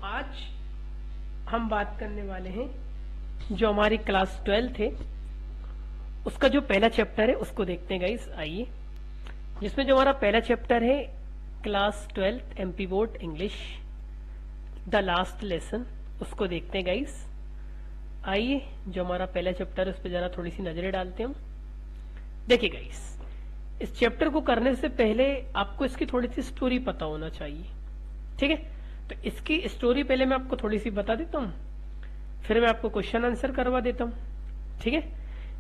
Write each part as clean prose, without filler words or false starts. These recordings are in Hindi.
आज हम बात करने वाले हैं जो हमारी क्लास 12 है उसका जो पहला चैप्टर है उसको देखते हैं गाइस। आइए, जिसमें जो हमारा पहला चैप्टर है class 12 MP board English the last lesson, उसको देखते हैं गाइस। आइए, जो हमारा पहला चैप्टर है उस पर जरा थोड़ी सी नजरें डालते हैं हम। देखिए गाइस, इस चैप्टर को करने से पहले आपको इसकी थोड़ी सी स्टोरी पता होना चाहिए, ठीक है। तो इसकी स्टोरी पहले मैं आपको थोड़ी सी बता देता हूँ, फिर मैं आपको क्वेश्चन आंसर करवा देता हूँ, ठीक है।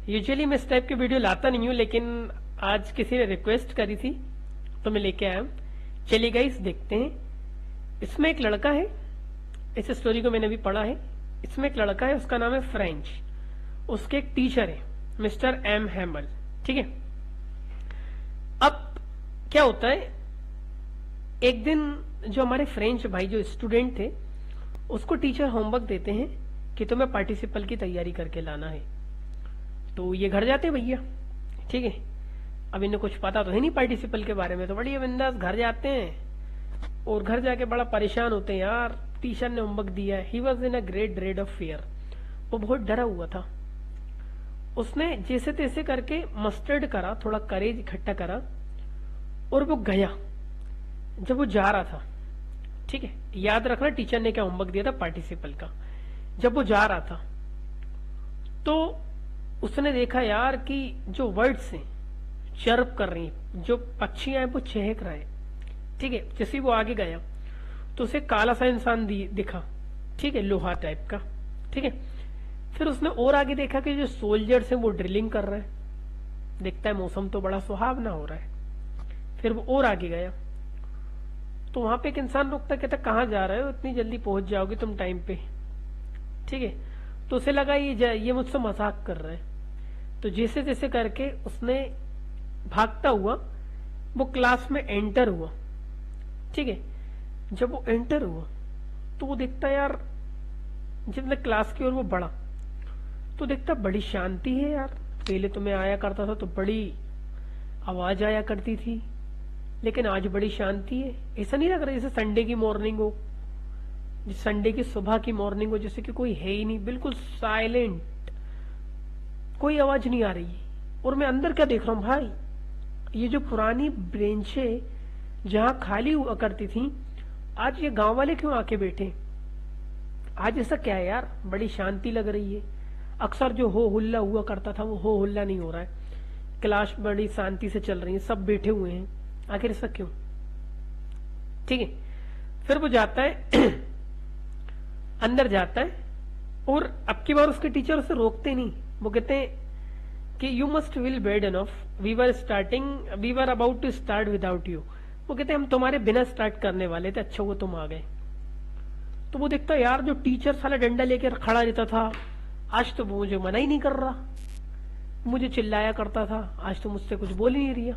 यूजुअली मैं इस टाइप की वीडियो लाता नहीं हूँ, लेकिन आज किसी ने रिक्वेस्ट करी थी तो मैं लेके आया हूँ। चलिए गाइस देखते हैं। इसमें एक लड़का है, इस स्टोरी को मैंने भी पढ़ा है। इसमें एक लड़का है, उसका नाम है फ्रेंच, उसके एक टीचर है मिस्टर एम हैमल, ठीक है। अब क्या होता है, एक दिन जो हमारे फ्रेंच भाई जो स्टूडेंट थे उसको टीचर होमवर्क देते हैं कि तुम्हें पार्टिसिपल की तैयारी करके लाना है। तो ये घर जाते हैं भैया, ठीक है। अब इन्हें कुछ पता तो है नहीं पार्टिसिपल के बारे में, तो बढ़िया बिंदास घर जाते हैं और घर जाके बड़ा परेशान होते हैं, यार टीचर ने होमवर्क दिया है। He was in a great dread of fear, वो बहुत डरा हुआ था। उसने जैसे तैसे करके मस्टर्ड करा, थोड़ा करेज इकट्ठा करा और वो गया। जब वो जा रहा था, ठीक है, याद रखना टीचर ने क्या होमवर्क दिया था पार्टिसिपल का। जब वो जा रहा था तो उसने देखा यार कि जो वर्ड्स हैं चर्प कर रही हैं, जो पक्षियां हैं वो चहक रहे हैं, ठीक है। जैसे वो आगे गया तो उसे काला सा इंसान दिखा, ठीक है, लोहा टाइप का, ठीक है। फिर उसने और आगे देखा कि जो सोल्जर्स हैं वो ड्रिलिंग कर रहे हैं। देखता है मौसम तो बड़ा सुहावना हो रहा है। फिर वो और आगे गया तो वहां पे एक इंसान रुकता, कहता कहाँ जा रहे हो, इतनी जल्दी पहुंच जाओगे तुम टाइम पे, ठीक है। तो उसे लगा ये मुझसे मजाक कर रहे हैं। तो जैसे जैसे करके उसने भागता हुआ वो क्लास में एंटर हुआ, ठीक है। जब वो एंटर हुआ तो वो देखता यार, जितने क्लास की ओर वो बढ़ा तो देखता बड़ी शांति है यार। पहले तो मैं आया करता था तो बड़ी आवाज आया करती थी, लेकिन आज बड़ी शांति है। ऐसा नहीं लग रहा जैसे संडे की मॉर्निंग हो, संडे की सुबह की मॉर्निंग हो, जैसे कि कोई है ही नहीं, बिल्कुल साइलेंट, कोई आवाज नहीं आ रही है। और मैं अंदर क्या देख रहा हूं भाई, ये जो पुरानी ब्रेंचें जहां खाली हुआ करती थी, आज ये गांव वाले क्यों आके बैठे? आज ऐसा क्या है यार, बड़ी शांति लग रही है। अक्सर जो हो हुल्ला हुआ करता था वो हो हुल्ला नहीं हो रहा है। क्लास बड़ी शांति से चल रही है, सब बैठे हुए हैं, आखिर ऐसा क्यों? ठीक है। फिर वो जाता है अंदर जाता है और अब की बार उसके टीचर उसे रोकते नहीं। वो कहते हैं कि you must will bed enough, we were about to start without you. वो कहते हैं हम तुम्हारे बिना स्टार्ट करने वाले थे, अच्छा वो तुम आ गए। तो वो देखता है यार, जो टीचर साला डंडा लेकर खड़ा रहता था, आज तो वो मुझे मना ही नहीं कर रहा, मुझे चिल्लाया करता था, आज तो मुझसे कुछ बोल ही नहीं रही।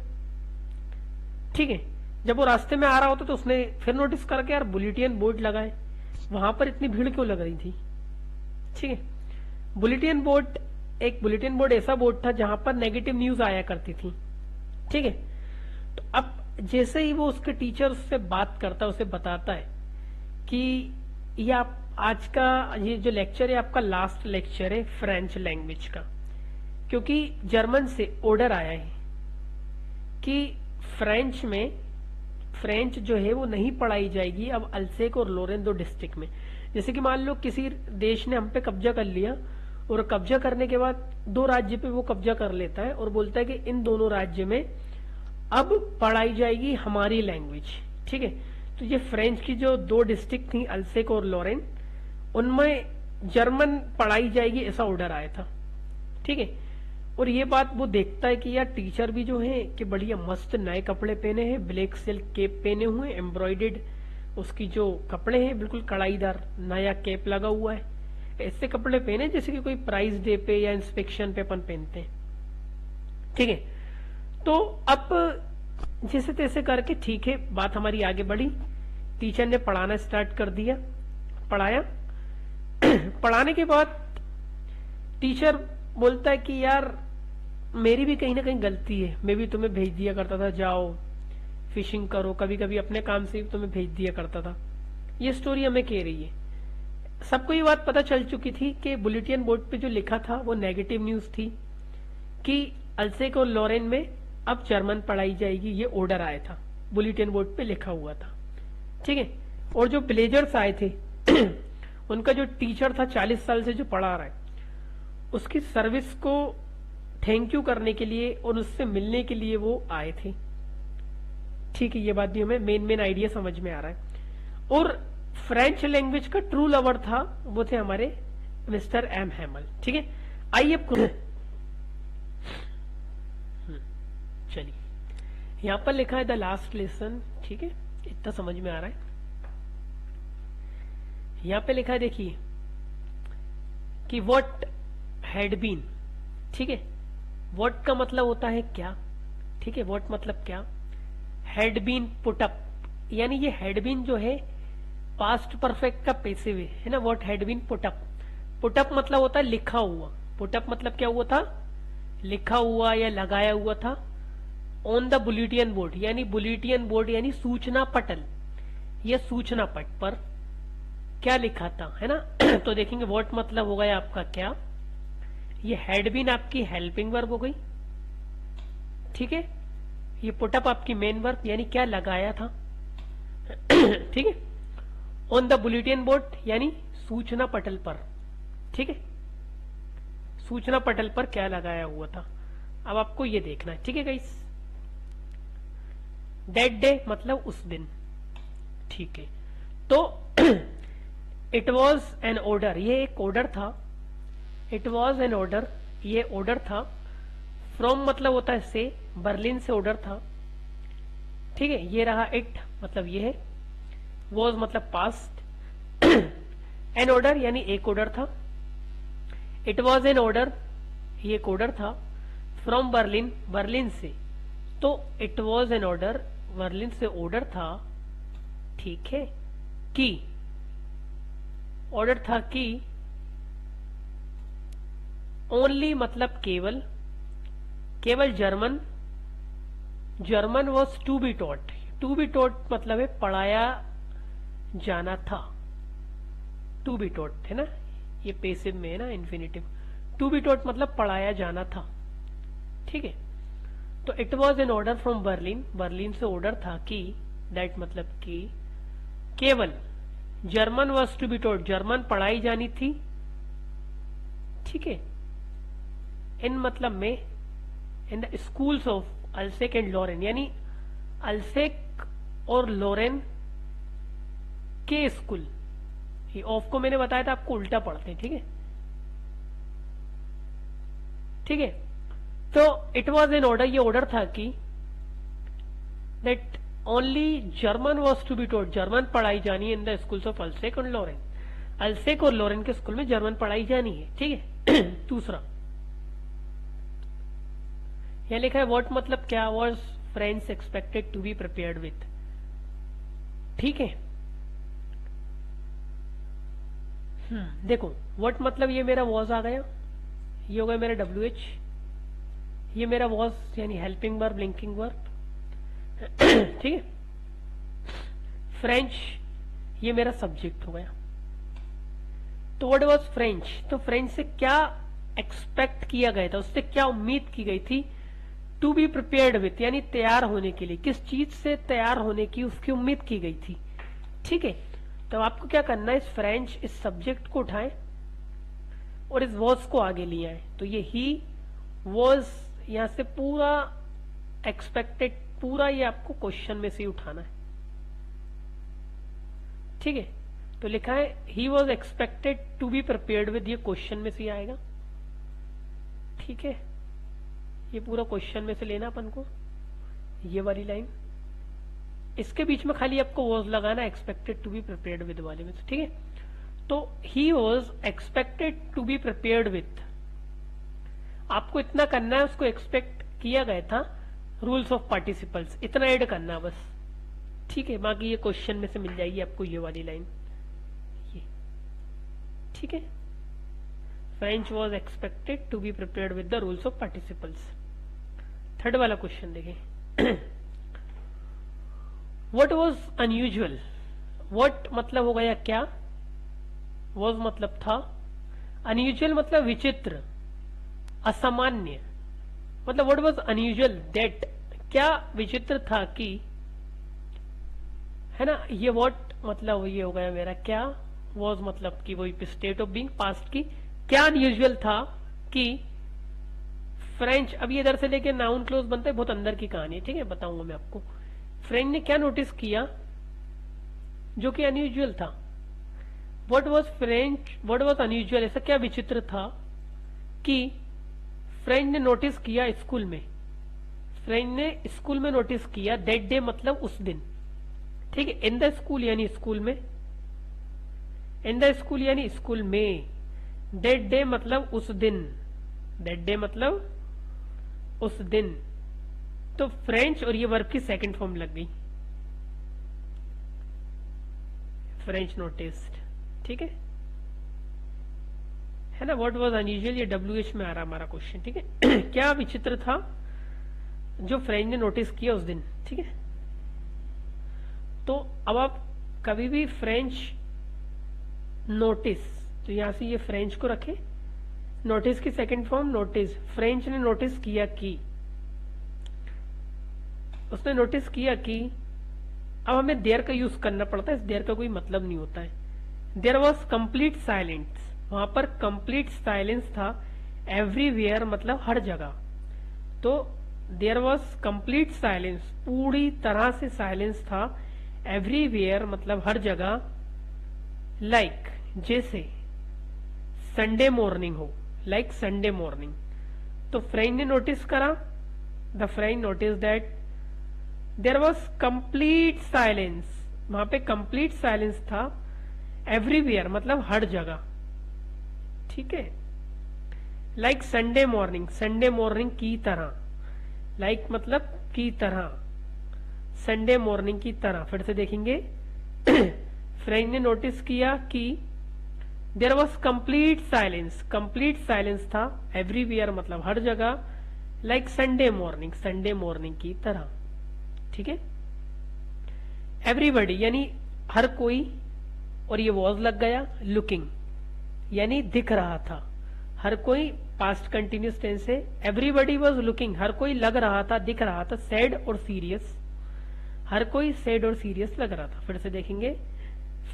ठीक है। जब वो रास्ते में आ रहा होता तो उसने फिर नोटिस करके यार बुलेटिन बोर्ड लगाए, वहां पर इतनी भीड़ क्यों लग रही थी, ठीक है। बुलेटिन बोर्ड ऐसा बोर्ड था जहां पर नेगेटिव न्यूज आया करती थी, ठीक है। तो अब जैसे ही वो उसके टीचर उससे बात करता है, उसे बताता है कि ये आप आज का ये जो लेक्चर है आपका लास्ट लेक्चर है फ्रेंच लैंग्वेज का, क्योंकि जर्मन से ऑर्डर आया है कि फ्रेंच जो है वो नहीं पढ़ाई जाएगी अब अल्सेक और लोरेन दो डिस्ट्रिक्ट में। जैसे कि मान लो किसी देश ने हम पे कब्जा कर लिया और कब्जा करने के बाद दो राज्य पे वो कब्जा कर लेता है और बोलता है कि इन दोनों राज्य में अब पढ़ाई जाएगी हमारी लैंग्वेज, ठीक है। तो ये फ्रेंच की जो दो डिस्ट्रिक्ट थी अल्सेक और लोरेन, उनमें जर्मन पढ़ाई जाएगी, ऐसा ऑर्डर आया था, ठीक है। और ये बात वो देखता है कि यार टीचर भी जो है कि बढ़िया मस्त नए कपड़े पहने हैं, ब्लैक सिल्क कैप पहने हुए, एम्ब्रॉयडेड उसकी जो कपड़े हैं बिल्कुल कढ़ाईदार, नया कैप लगा हुआ है, ऐसे कपड़े पहने जैसे कि कोई प्राइज डे पे या इंस्पेक्शन पे अपन पहनते हैं, ठीक है। तो अब जैसे तैसे करके ठीक है, बात हमारी आगे बढ़ी। टीचर ने पढ़ाना स्टार्ट कर दिया, पढ़ाया। पढ़ाने के बाद टीचर बोलता है कि यार मेरी भी कहीं ना कहीं गलती है, मैं भी तुम्हें भेज दिया करता था, जाओ फिशिंग करो, कभी कभी अपने काम से भी तुम्हें भेज दिया करता था। ये स्टोरी हमें कह रही है सबको ये बात पता चल चुकी थी कि बुलेटिन बोर्ड पे जो लिखा था वो नेगेटिव न्यूज थी कि अल्सेक और लॉरेन में अब जर्मन पढ़ाई जाएगी, ये ऑर्डर आया था, बुलेटिन बोर्ड पे लिखा हुआ था। ठीक है, और जो विलेजर्स आए थे उनका जो टीचर था 40 साल से जो पढ़ा रहा है, उसकी सर्विस को थैंक यू करने के लिए और उससे मिलने के लिए वो आए थे। ठीक है, ये बात भी हमें मेन आइडिया समझ में आ रहा है। और फ्रेंच लैंग्वेज का ट्रू लवर था, वो थे हमारे मिस्टर एम हैमल। ठीक है, आइए अब चलिए, यहां पर लिखा है द लास्ट लेसन। ठीक है, इतना समझ में आ रहा है। यहां पे लिखा है, देखिए कि व्हाट हैड बीन। ठीक है, व्हाट का मतलब होता है क्या। ठीक है, व्हाट मतलब क्या, हैड बीन पुट अप, यानी ये हैड बीन जो है पास्ट परफेक्ट का पैसिव है ना। What had been put up, put up मतलब होता है लिखा हुआ। पुट अप मतलब क्या हुआ था, लिखा हुआ या लगाया हुआ था। ऑन द बुलेटिन बोर्ड, यानी बुलेटिन बोर्ड यानी सूचना पटल या सूचना पट पर क्या लिखा था, है ना। तो देखेंगे व्हाट मतलब हो गया आपका क्या, ये हैड बीन आपकी हेल्पिंग वर्ब हो गई। ठीक है, ये पुटअप आपकी मेन वर्ब यानी क्या लगाया था। ठीक है, ऑन द बुलेटिन बोर्ड यानी सूचना पटल पर। ठीक है, सूचना पटल पर क्या लगाया हुआ था, अब आपको ये देखना है। ठीक है गाइस, दैट डे मतलब उस दिन। ठीक है, तो इट वॉज एन ऑर्डर, ये एक ऑर्डर था। इट वॉज एन ऑर्डर, ये ऑर्डर था। फ्रॉम मतलब होता है से, बर्लिन से ऑर्डर था। ठीक है, ये रहा इट मतलब ये है, वॉज मतलब पास्ट, एन ऑर्डर यानी एक ऑर्डर था। इट वॉज एन ऑर्डर, ये एक ऑर्डर था। फ्रॉम बर्लिन, बर्लिन से, तो it was an order, Berlin से ऑर्डर था। ठीक है, की ऑर्डर था कि ओनली मतलब केवल, केवल German, German was to be taught. To be taught मतलब है पढ़ाया जाना था। टू बी टॉट है ना, ये पेसिव में है ना इन्फिनिटिव। टू बी टॉट मतलब पढ़ाया जाना था। ठीक है, तो it was an order from Berlin, Berlin से ऑर्डर था कि, दैट मतलब कि केवल, German was to be taught German पढ़ाई जानी थी। ठीक है, इन मतलब में in the schools of Alsace and Lorraine, यानी अल्सेक और लॉरेन के स्कूल। ये ऑफ को मैंने बताया था आपको उल्टा पढ़ते हैं। ठीक है, ठीक है, तो इट वॉज एन ऑर्डर, ये ऑर्डर था कि that only German was to be taught German पढ़ाई जानी है in the schools of Alsace और लॉरेन। अल्सेक और लॉरेन के स्कूल में जर्मन पढ़ाई जानी है। ठीक है, दूसरा यहां लिखा है व्हाट मतलब क्या, was friends expected to be prepared with. ठीक है, देखो व्हाट मतलब ये मेरा वॉज आ गया, ये हो गया मेरा WH, ये मेरा वॉज यानी हेल्पिंग वर्ब, लिंकिंग वर्ब। ठीक है, फ्रेंच ये मेरा सब्जेक्ट हो गया। तो व्हाट वाज फ्रेंच, तो फ्रेंच से क्या एक्सपेक्ट किया गया था, उससे क्या उम्मीद की गई थी। टू बी प्रिपेयर्ड विथ यानी तैयार होने के लिए, किस चीज से तैयार होने की उसकी उम्मीद की गई थी। ठीक है, तो आपको क्या करना है, इस फ्रेंच इस सब्जेक्ट को उठाएं और इस वॉज को आगे ले आए। तो ये ही वॉज यहां से पूरा एक्सपेक्टेड, पूरा ये आपको क्वेश्चन में से ही उठाना है। ठीक है, तो लिखा है he was expected to be prepared with, ये क्वेश्चन में से आएगा। ठीक है, ये पूरा क्वेश्चन में से लेना अपन को, ये वाली लाइन, इसके बीच में खाली आपको वॉज लगाना, expected to be prepared with वाले में। ठीक है, तो he was expected to be prepared with, आपको इतना करना है, उसको एक्सपेक्ट किया गया था, रूल्स ऑफ पार्टिसिपल्स इतना ऐड करना बस। ठीक है, बाकी ये क्वेश्चन में से मिल जाएगी आपको ये वाली लाइन, ये। ठीक है, French was expected to be prepared with the rules of participles. Third वाला क्वेश्चन देखें, व्हाट वॉज अनयूजुअल। व्हाट मतलब हो गया क्या, वॉज मतलब था, अनयूजुअल मतलब विचित्र, असामान्य, मतलब व्हाट वाज अनयूजुअल, दैट क्या विचित्र था कि, है ना, ये व्हाट मतलब ये हो गया मेरा क्या, वॉज मतलब कि वही स्टेट ऑफ बीइंग पास्ट की, क्या अनयूजुअल था कि फ्रेंच, अब ये इधर से लेके नाउन क्लोज बनता है, बहुत अंदर की कहानी है, ठीक है, बताऊंगा मैं आपको। फ्रेंच ने क्या नोटिस किया जो कि अनयूजुअल था, what was French, what was unusual, ऐसा क्या विचित्र था कि फ्रेंच ने नोटिस किया स्कूल में, फ्रेंच ने स्कूल में नोटिस किया, दैट डे मतलब उस दिन, ठीक है, इन द स्कूल यानी स्कूल में, इन द स्कूल यानी स्कूल में, दैट डे मतलब उस दिन, दैट डे मतलब उस दिन, तो फ्रेंच और ये वर्ब की सेकंड फॉर्म लग गई, फ्रेंच नोटिस्ड, ठीक है ना। व्हाट वाज अनयूजुअल, ये WH में आ रहा हमारा क्वेश्चन, ठीक है। क्या विचित्र था जो फ्रेंच ने नोटिस किया उस दिन, ठीक है। तो अब आप कभी भी फ्रेंच नोटिस, तो यहां से ये फ्रेंच को रखें, नोटिस की सेकंड फॉर्म नोटिस, फ्रेंच ने नोटिस किया कि, उसने नोटिस किया कि, अब हमें देयर का यूज करना पड़ता है, इस देयर का कोई मतलब नहीं होता है। देयर वॉज कंप्लीट साइलेंस, वहां पर कंप्लीट साइलेंस था, एवरीवेयर मतलब हर जगह, तो देयर वॉज कंप्लीट साइलेंस, पूरी तरह से साइलेंस था, एवरीवेयर मतलब हर जगह, लाइक जैसे संडे मॉर्निंग हो, लाइक संडे मॉर्निंग, तो फ्रेंच ने नोटिस करा, the French notice that there was complete silence, वहां पे कंप्लीट साइलेंस था, एवरीवेयर मतलब हर जगह, ठीक है, like Sunday morning, Sunday morning की तरह, लाइक मतलब की तरह, संडे मॉर्निंग की तरह, फिर से देखेंगे। फ्रेंच ने नोटिस किया कि there was complete silence, complete silence था, एवरीवेयर मतलब हर जगह, like Sunday morning, Sunday morning की तरह, ठीक है। एवरीबडी यानी हर कोई, और ये वॉज लग गया, लुकिंग यानी दिख रहा था, हर कोई पास्ट कंटिन्यूस टेंस है, एवरीबडी वॉज लुकिंग, हर कोई लग रहा था, दिख रहा था, सैड और सीरियस, हर कोई सैड और सीरियस लग रहा था। फिर से देखेंगे,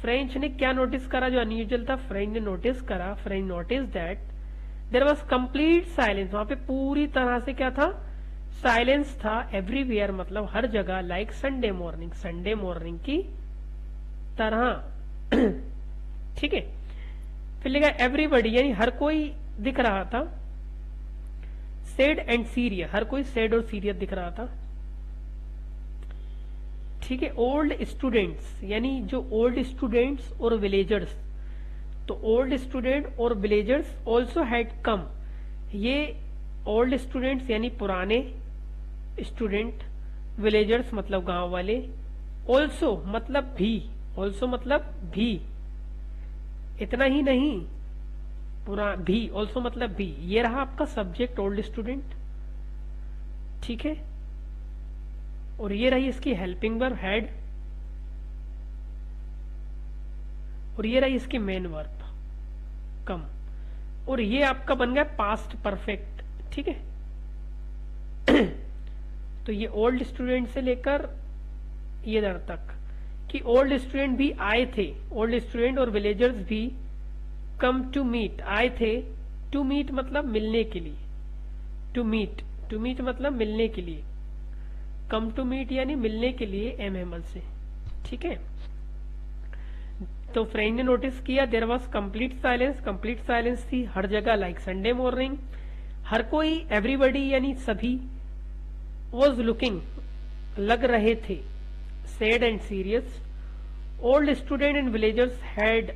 फ्रेंच ने क्या नोटिस करा जो अनयूजुअल था, फ्रेंच ने नोटिस करा, French notice that there was complete silence, वहां पे पूरी तरह से क्या था, साइलेंस था, एवरीवेयर मतलब हर जगह, like Sunday morning, Sunday morning की तरह, ठीक है। फिर लिखा एवरीबडी यानी हर कोई दिख रहा था, सैड एंड सीरियस, हर कोई सैड और सीरियस दिख रहा था, ठीक है। ओल्ड स्टूडेंट्स यानी जो ओल्ड स्टूडेंट्स और विलेजर्स, तो ओल्ड स्टूडेंट और विलेजर्स ऑल्सो हैड कम, ये ओल्ड स्टूडेंट्स यानी पुराने स्टूडेंट, विलेजर्स मतलब गांव वाले, ऑल्सो मतलब भी, ऑल्सो मतलब भी, इतना ही नहीं पूरा भी, ऑल्सो मतलब भी, ये रहा आपका सब्जेक्ट ओल्ड स्टूडेंट, ठीक है, और ये रही इसकी हेल्पिंग वर्ब हैड, और ये रही इसकी मेन वर्ब कम, और ये आपका बन गया पास्ट परफेक्ट, ठीक है। तो ये ओल्ड स्टूडेंट से लेकर ये दर तक कि ओल्ड स्टूडेंट भी आए थे, ओल्ड स्टूडेंट और विलेजर्स भी कम टू मीट, आए थे, टू मीट मतलब मिलने के लिए, टू मीट मतलब मिलने के लिए, कम टू मीट यानी मिलने के लिए एमएमएल से, ठीक है। तो फ्रेंच ने नोटिस किया there was complete silence, complete silence थी हर जगह, लाइक संडे मॉर्निंग, हर कोई, एवरीबडी यानी सभी, वॉज लुकिंग लग रहे थे, sad and serious, old student and villagers had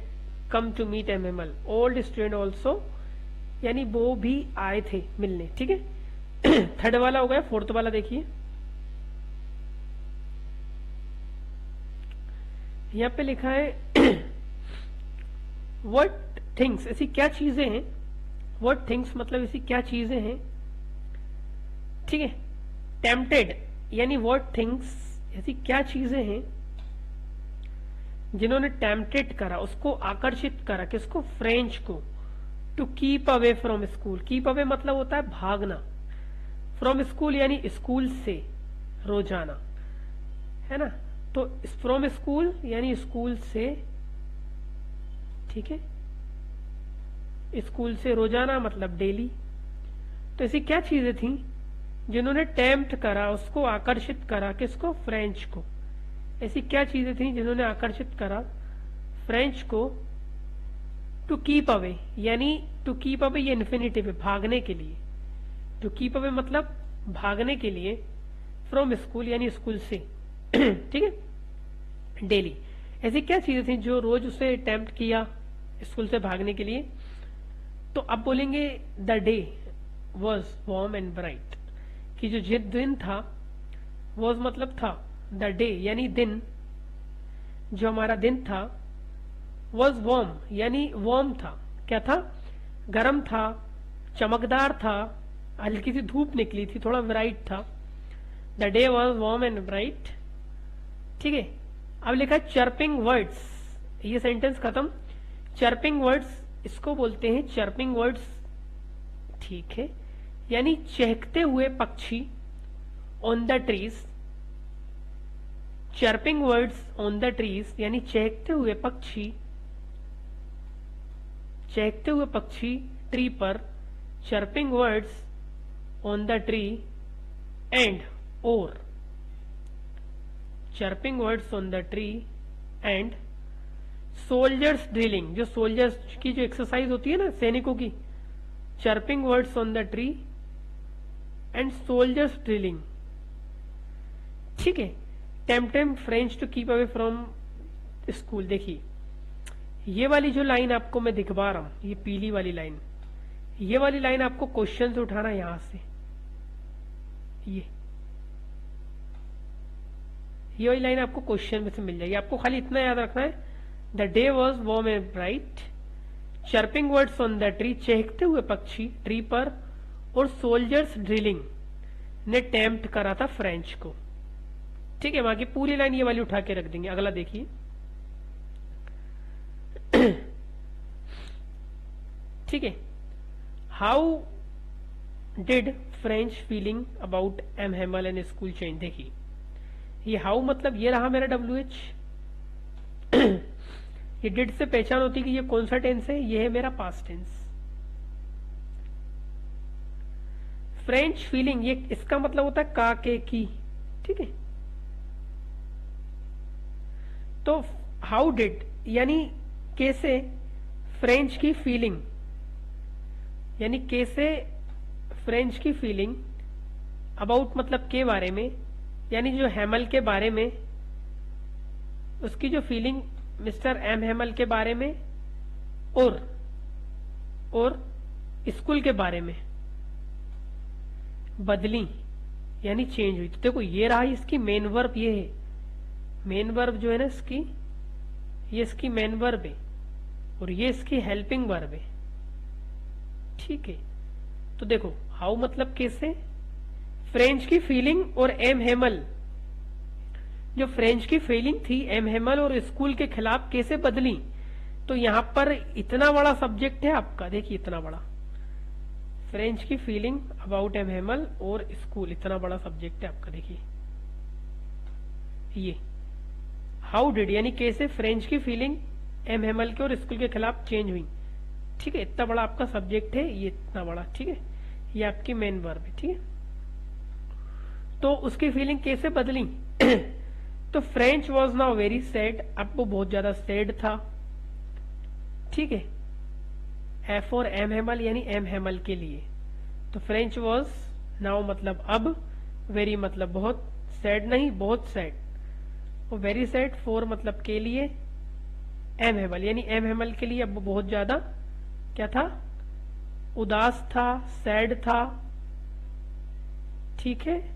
come to meet MML, old student also यानी वो भी आए थे मिलने, ठीक है। थर्ड वाला हो गया, फोर्थ वाला देखिए, यहां पे लिखा है व्हाट थिंग्स, ऐसी क्या चीजें हैं, व्हाट थिंग्स मतलब ऐसी क्या चीजें हैं, ठीक है। टेम्पटेड यानी व्हाट थिंग्स, ऐसी क्या चीजें हैं जिन्होंने टेम्पटेड करा, उसको आकर्षित करा, किसको? फ्रेंच को, to keep away from school. Keep away मतलब होता है भागना, फ्रॉम स्कूल यानी स्कूल से, रोजाना, है ना। तो फ्रॉम स्कूल यानी स्कूल से, ठीक है, स्कूल से रोजाना मतलब डेली। तो ऐसी क्या चीजें थी जिन्होंने टेम्प्ट करा, उसको आकर्षित करा, किसको? फ्रेंच को। ऐसी क्या चीजें थी जिन्होंने आकर्षित करा फ्रेंच को? टू कीप अवे, यानी टू कीप अवे ये इन्फिनिटिव है, भागने के लिए। टू कीप अवे मतलब भागने के लिए, फ्रॉम स्कूल यानी स्कूल से, ठीक है, डेली। ऐसी क्या चीजें थी जो रोज उसे अटेम्प्ट किया स्कूल से भागने के लिए? तो अब बोलेंगे the day was warm and bright, कि जो दिन था, वॉज मतलब था, द डे यानी दिन, जो हमारा दिन था, वॉज वार्म यानी वार्म था, क्या था? गर्म था, चमकदार था, हल्की सी धूप निकली थी, थोड़ा ब्राइट था। The day was warm and bright, ठीक है। अब लिखा चर्पिंग वर्ड्स, ये सेंटेंस खत्म। चर्पिंग वर्ड्स इसको बोलते हैं चर्पिंग वर्ड्स, ठीक है, यानी चहकते हुए पक्षी, on the trees. Chirping birds on the trees यानी चहकते हुए पक्षी, चहकते हुए पक्षी ट्री पर। Chirping birds on the tree and और, chirping birds on the tree and soldiers drilling, जो सोल्जर्स की जो एक्सरसाइज होती है ना सैनिकों की। Chirping birds on the tree and soldiers drilling, ठीक है। Tempted Franz to keep away from school. देखिए ये वाली जो लाइन आपको मैं दिखवा रहा हूं, ये पीली वाली लाइन, ये वाली लाइन आपको क्वेश्चन से उठाना है यहां से। ये वाली लाइन आपको क्वेश्चन में से मिल जाएगी। आपको खाली इतना याद रखना है, the day was warm and bright, chirping birds on the tree, चहकते हुए पक्षी ट्री पर, और सोल्जर्स ड्रिलिंग ने टेम्प्ट करा था फ्रेंच को, ठीक है। वहां की पूरी लाइन ये वाली उठा के रख देंगे। अगला देखिए, ठीक है। How did Franz feeling about M Hamel and school change. देखिए ये हाउ मतलब ये रहा मेरा WH, ये डिड से पहचान होती कि ये कौन सा टेंस है, ये है मेरा पास्ट टेंस। फ्रेंच फीलिंग ये इसका मतलब होता है का, के, की, ठीक है। तो हाउ डिड यानी कैसे, फ्रेंच की फीलिंग यानी कैसे फ्रेंच की फीलिंग, अबाउट मतलब के बारे में, यानी जो हेमल के बारे में, उसकी जो फीलिंग मिस्टर एम हेमल के बारे में, और स्कूल के बारे में बदली यानी चेंज हुई। तो देखो ये रहा इसकी मेन वर्ब, ये है मेन वर्ब जो है ना इसकी, ये इसकी मेन वर्ब है और ये इसकी हेल्पिंग वर्ब है, ठीक है। तो देखो हाउ मतलब कैसे, फ्रेंच की फीलिंग और एम हेमल, जो फ्रेंच की फीलिंग थी एम हेमल और स्कूल के खिलाफ कैसे बदली। तो यहां पर इतना बड़ा सब्जेक्ट है आपका, देखिए इतना बड़ा, फ्रेंच की फीलिंग अबाउट एम हेमल और स्कूल, इतना बड़ा सब्जेक्ट है आपका। देखिए ये हाउ डिड यानी कैसे फ्रेंच की फीलिंग एम हेमल के और स्कूल के खिलाफ चेंज हुई, ठीक है। इतना बड़ा आपका सब्जेक्ट है, ये इतना बड़ा, ठीक है। ये आपकी मेन वर्ब है, ठीक है। तो उसकी फीलिंग कैसे बदली तो French was now very sad, अब वो बहुत ज्यादा सैड था, ठीक है। एफ फॉर एम हेमल यानी एम हेमल के लिए। तो फ्रेंच वॉज नाउ मतलब अब, वेरी मतलब बहुत, सैड नहीं बहुत सैड, और वेरी सैड फॉर मतलब के लिए, एम हेमल यानी एम हेमल के लिए अब बहुत ज्यादा क्या था, उदास था, सैड था, ठीक है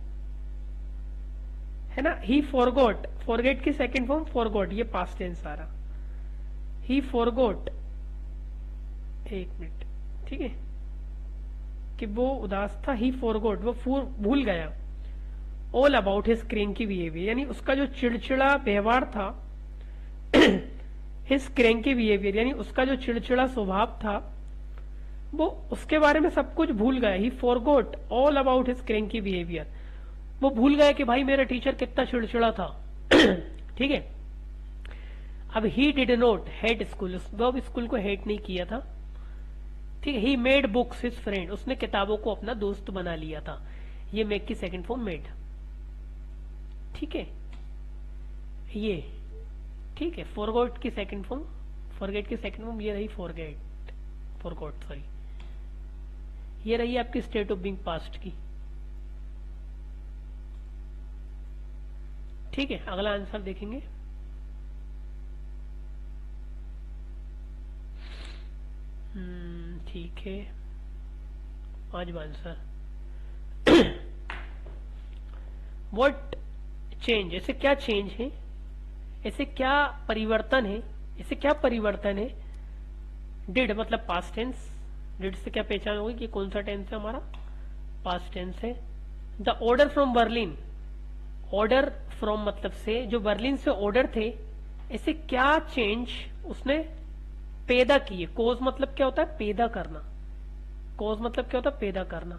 ना। ही फॉरगॉट, फॉरगेट की सेकंड फॉर्म फॉरगॉट, ये पास्ट टेंस आ रहा, ही फॉरगॉट, एक मिनट, ठीक है, कि वो उदास था, ही फॉरगॉट वो भूल गया, ऑल अबाउट हिज क्रेंकी बिहेवियर यानी उसका जो चिड़चिड़ा व्यवहार था हिज क्रैंकी बिहेवियर, यानी उसका जो चिड़चिड़ा स्वभाव था वो उसके बारे में सब कुछ भूल गया। ही forgot all about his cranky behaviour, वो भूल गया कि भाई मेरा टीचर कितना चिड़चिड़ा था। ठीक है। अब he did not hate school, वो अब स्कूल को हेट नहीं किया था। ठीक है। He made books his friend, उसने किताबों को अपना दोस्त बना लिया था। ये मेक की सेकंड फॉर्म मेड। ठीक है। ये ठीक है। फॉरगॉट की सेकंड फॉर्म, फॉरगेट की सेकंड फॉर्म ये रही फॉरगेट, फॉरगॉट सॉरी, ये रही आपकी स्टेट ऑफ बीइंग पास्ट की। ठीक है। अगला आंसर देखेंगे। ठीक है। पांचवा आंसर, व्हाट चेंज, ऐसे क्या चेंज है, ऐसे क्या परिवर्तन है, ऐसे क्या परिवर्तन है। डिड मतलब पास्ट टेंस, डिड से क्या पहचान होगी कि कौन सा टेंस है हमारा, पास्ट टेंस है। The order from Berlin, order from मतलब से, जो बर्लिन से ऑर्डर थे, ऐसे क्या चेंज उसने पैदा किए। कोज मतलब क्या होता है, पैदा करना। कोज मतलब क्या होता है, पैदा करना।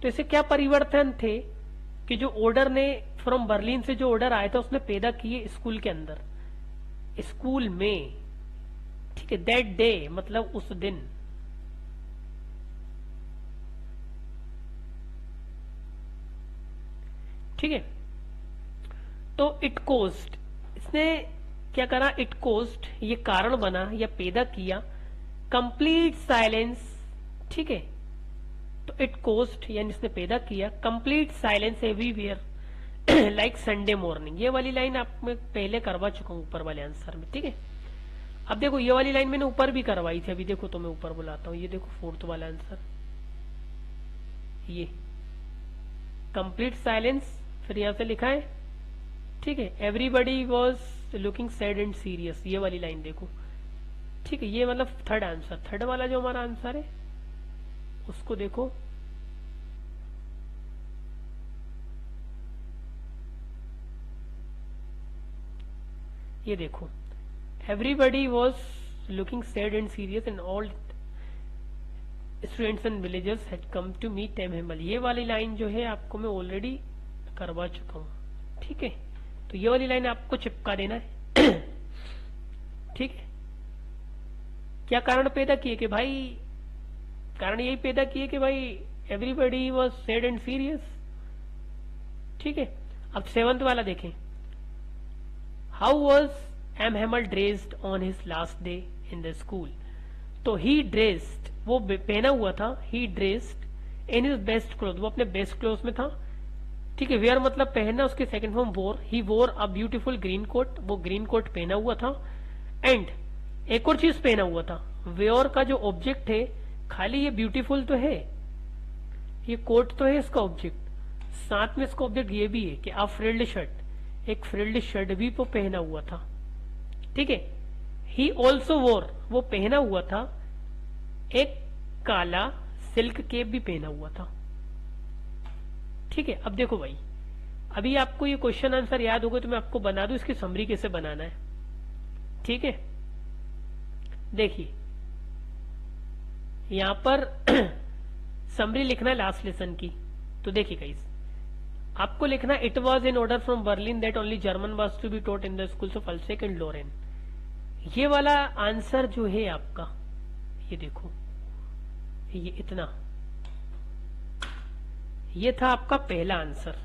तो ऐसे क्या परिवर्तन थे कि जो ऑर्डर ने फ्रॉम बर्लिन से जो ऑर्डर आया था उसने पैदा किए स्कूल के अंदर, स्कूल में। ठीक है। दैट डे मतलब उस दिन। ठीक है। तो इट कोस्ट, इसने क्या करा, इट कोस्ट ये कारण बना या पैदा किया कंप्लीट साइलेंस। ठीक है। तो इट कोस्ट यानी इसने पैदा किया complete silence everywhere like Sunday morning. ये वाली लाइन आप मैं पहले करवा चुका हूं ऊपर वाले आंसर में। ठीक है। अब देखो ये वाली लाइन मैंने ऊपर भी करवाई थी, अभी देखो तो मैं ऊपर बुलाता हूं। ये देखो फोर्थ वाला आंसर, ये कंप्लीट साइलेंस, फिर यहां से लिखा है। ठीक है। Everybody was looking sad and serious, ये वाली लाइन देखो। ठीक है। ये मतलब थर्ड आंसर, थर्ड वाला जो हमारा आंसर है उसको देखो। ये देखो, everybody was looking sad and serious and all students and villagers had come to meet M Hamel. ये वाली लाइन जो है आपको मैं ऑलरेडी करवा चुका हूं। ठीक है। तो ये वाली लाइन आपको चिपका देना है। ठीक है। क्या कारण पैदा किए कि भाई, कारण यही पैदा किए कि भाई everybody was sad and serious. ठीक है। अब सेवंथ वाला देखें। How was M Hamel dressed on his last day in the school. तो ही ड्रेस्ड, वो पहना हुआ था, he dressed in his best cloth, वो अपने बेस्ट क्लोथ में था। ठीक है। वेयर मतलब पहनना, उसके सेकंड फॉर्म वोर। ही वोर अ ब्यूटीफुल ग्रीन कोट, वो ग्रीन कोट पहना हुआ था। एंड एक और चीज पहना हुआ था, वेयर का जो ऑब्जेक्ट है, खाली ये ब्यूटीफुल तो है, ये कोट तो है इसका ऑब्जेक्ट, साथ में इसका ऑब्जेक्ट ये भी है कि आ फ्रिल्ड शर्ट, एक फ्रिल्ड शर्ट भी वो पहना हुआ था। ठीक है। ही ऑल्सो वोर, वो पहना हुआ था एक काला सिल्क केप भी पहना हुआ था। ठीक है। अब देखो भाई, अभी आपको ये क्वेश्चन आंसर याद होगा तो मैं आपको बना दूं इसकी समरी कैसे बनाना है। ठीक है। देखिए यहां पर समरी लिखना है लास्ट लेसन की। तो देखिए गाइस, आपको लिखना it was in order from Berlin that only German was to be taught in the schools of Alsace and Lorraine. ये वाला आंसर जो है आपका, ये देखो, ये इतना, ये था आपका पहला आंसर।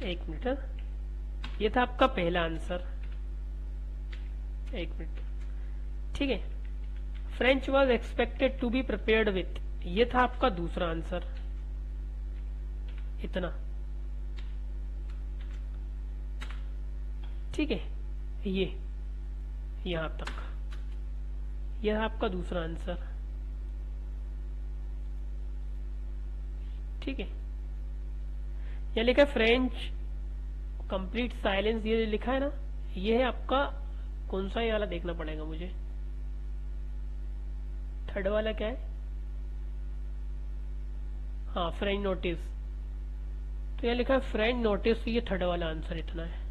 एक मिनट, ये था आपका पहला आंसर। एक मिनट। ठीक है। French was expected to be prepared with, ये था आपका दूसरा आंसर। इतना। ठीक है। ये यहां तक, यह आपका दूसरा आंसर। ठीक है। यह लिखा है फ्रेंच कंप्लीट साइलेंस, ये लिखा है ना, ये है आपका कौन सा, ये वाला देखना पड़ेगा मुझे। थर्ड वाला क्या है, हाँ फ्रेंच नोटिस। तो यहाँ लिखा है फ्रेंड नोटिस, ये थर्ड वाला आंसर इतना है।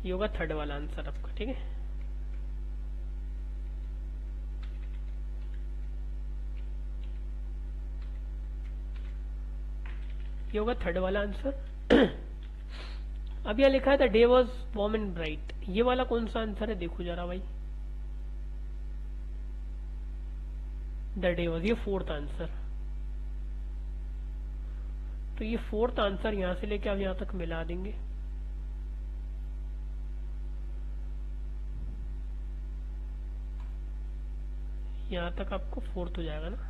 ये होगा थर्ड वाला आंसर आपका, ठीक है। ये होगा थर्ड वाला आंसर। अब यह लिखा है the day was warm and bright, ये वाला कौन सा आंसर है देखो जरा भाई। द डे वॉज, ये फोर्थ आंसर। तो ये फोर्थ आंसर यहां से लेके आप यहां तक मिला देंगे। यहां तक आपको फोर्थ हो जाएगा ना।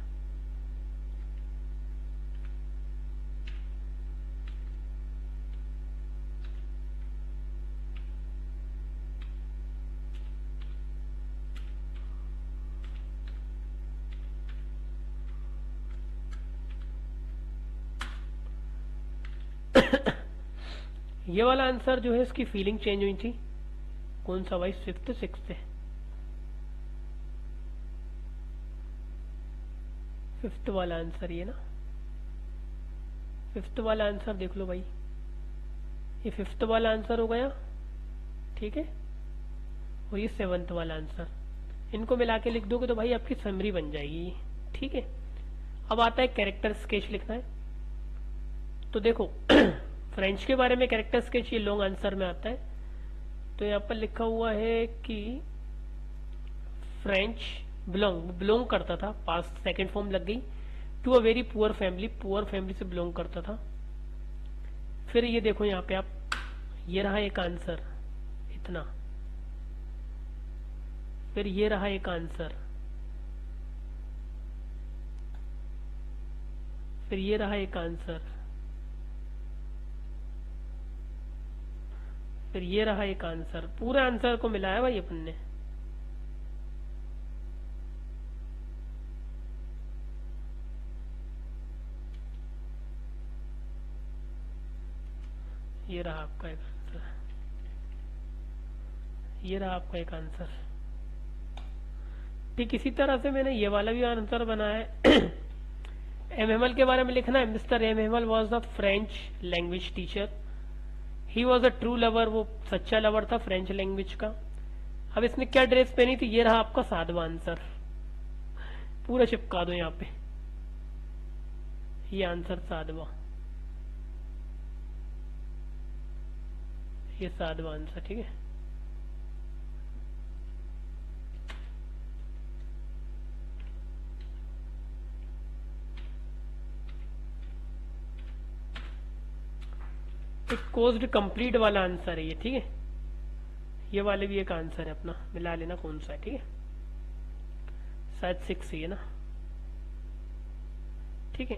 ये वाला आंसर जो है इसकी फीलिंग चेंज हुई थी, कौन सा भाई, फिफ्थ सिक्स्थ है। फिफ्थ वाला आंसर ये ना, फिफ्थ वाला आंसर देख लो भाई, ये फिफ्थ वाला आंसर हो गया, ठीक है। और ये सेवंथ वाला आंसर, इनको मिला के लिख दोगे तो भाई आपकी समरी बन जाएगी, ठीक है। अब आता है कैरेक्टर स्केच लिखना है। तो देखो फ्रेंच के बारे में कैरेक्टर स्केच ये लॉन्ग आंसर में आता है। तो यहाँ पर लिखा हुआ है कि फ्रेंच बिलोंग करता था, पास्ट सेकंड फॉर्म लग गई, to a very poor family से बिलोंग करता था। फिर ये देखो यहाँ पे आप, ये रहा एक आंसर इतना, फिर ये रहा एक आंसर, फिर ये रहा एक आंसर, फिर ये रहा एक आंसर। पूरे आंसर को मिलाया भाई अपन ने। ये रहा आपका एक आंसर, ये रहा आपका एक आंसर। ठीक इसी तरह से मैंने ये वाला भी आंसर बनाया है। एमएमएल के बारे में लिखना है, mister MML was the French language teacher, he was a true lover, वो सच्चा लवर था फ्रेंच लैंग्वेज का। अब इसने क्या ड्रेस पहनी थी, ये रहा आपका सातवां आंसर, पूरा चिपका दो यहाँ पे, ये आंसर सातवां, ये सातवां आंसर, ठीक है। एक कोज्ड कंप्लीट वाला आंसर है ये, ठीक है। ये वाले भी एक आंसर है अपना, मिला लेना कौन सा है, ठीक है। शायद 6 है ना, ठीक है।